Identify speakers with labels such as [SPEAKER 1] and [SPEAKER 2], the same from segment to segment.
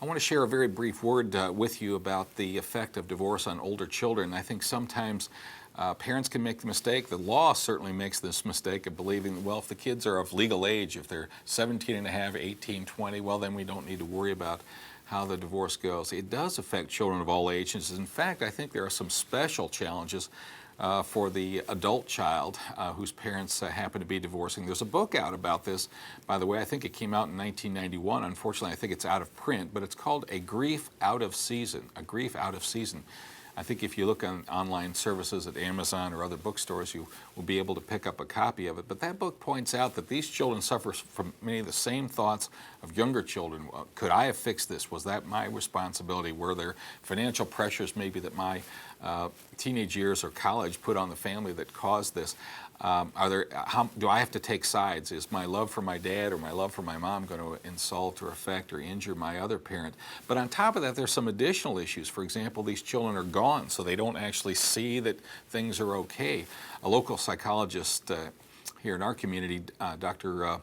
[SPEAKER 1] I want to share a very brief word with you about the effect of divorce on older children. I think sometimes parents can make the mistake, the law certainly makes this mistake of believing, well, if the kids are of legal age, if they're 17 and a half, 18, 20, well, then we don't need to worry about how the divorce goes. It does affect children of all ages. In fact, I think there are some special challenges for the adult child whose parents happen to be divorcing. There's a book out about this, by the way. I think it came out in 1991. Unfortunately, I think it's out of print, but it's called A Grief Out of Season. A Grief Out of Season. I think if you look on online services at Amazon or other bookstores, you will be able to pick up a copy of it. But that book points out that these children suffer from many of the same thoughts of younger children. Could I have fixed this? Was that my responsibility? Were there financial pressures maybe that my teenage years or college put on the family that caused this? Do I have to take sides? Is my love for my dad or my love for my mom going to insult or affect or injure my other parent? But on top of that, there's some additional issues. For example, these children are gone, so they don't actually see that things are okay. A local psychologist here in our community, Dr.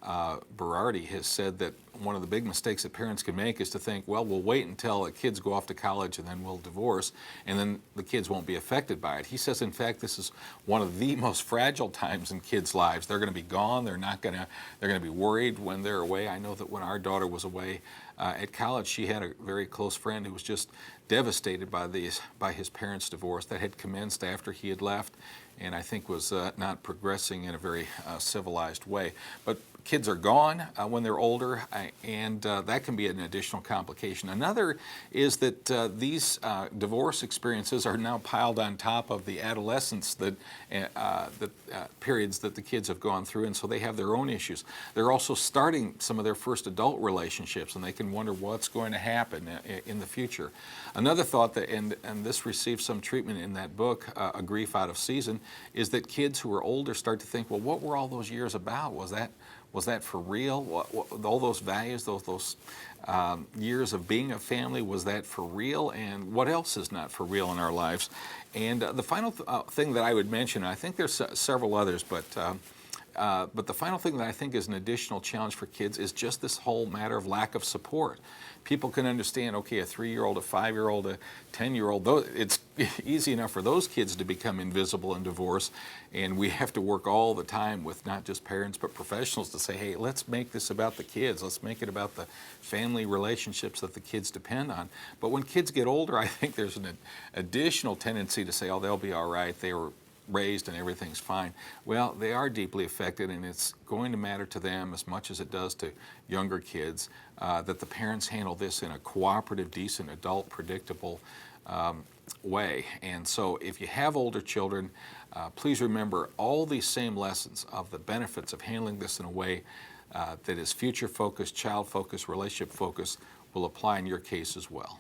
[SPEAKER 1] Berardi, has said that one of the big mistakes that parents can make is to think, well, we'll wait until the kids go off to college and then we'll divorce, and then the kids won't be affected by it. He says, in fact, this is one of the most fragile times in kids' lives. They're going to be gone. They're going to be worried when they're away. I know that when our daughter was away at college, she had a very close friend who was just devastated by his parents' divorce that had commenced after he had left, and I think was not progressing in a very civilized way. But kids are gone when they're older, and that can be an additional complication. Another is that these divorce experiences are now piled on top of the adolescence periods that the kids have gone through, and so they have their own issues. They're also starting some of their first adult relationships, and they can wonder what's going to happen in the future. Another thought that, and this received some treatment in that book, A Grief Out of Season, is that kids who are older start to think, well, what were all those years about? Was that for real? All those values, those years of being a family, was that for real? And what else is not for real in our lives? And the final thing that I would mention, I think there's several others, but the final thing that I think is an additional challenge for kids is just this whole matter of lack of support. People can understand, okay, a 3-year-old, a 5-year-old, a 10-year-old, it's easy enough for those kids to become invisible in divorce, and we have to work all the time with not just parents but professionals to say, hey, let's make this about the kids. Let's make it about the family relationships that the kids depend on. But when kids get older, I think there's an additional tendency to say, oh, they'll be all right. They were raised and everything's fine. Well, they are deeply affected, and it's going to matter to them as much as it does to younger kids that the parents handle this in a cooperative, decent, adult, predictable way. And so if you have older children, please remember all these same lessons of the benefits of handling this in a way that is future-focused, child-focused, relationship-focused will apply in your case as well.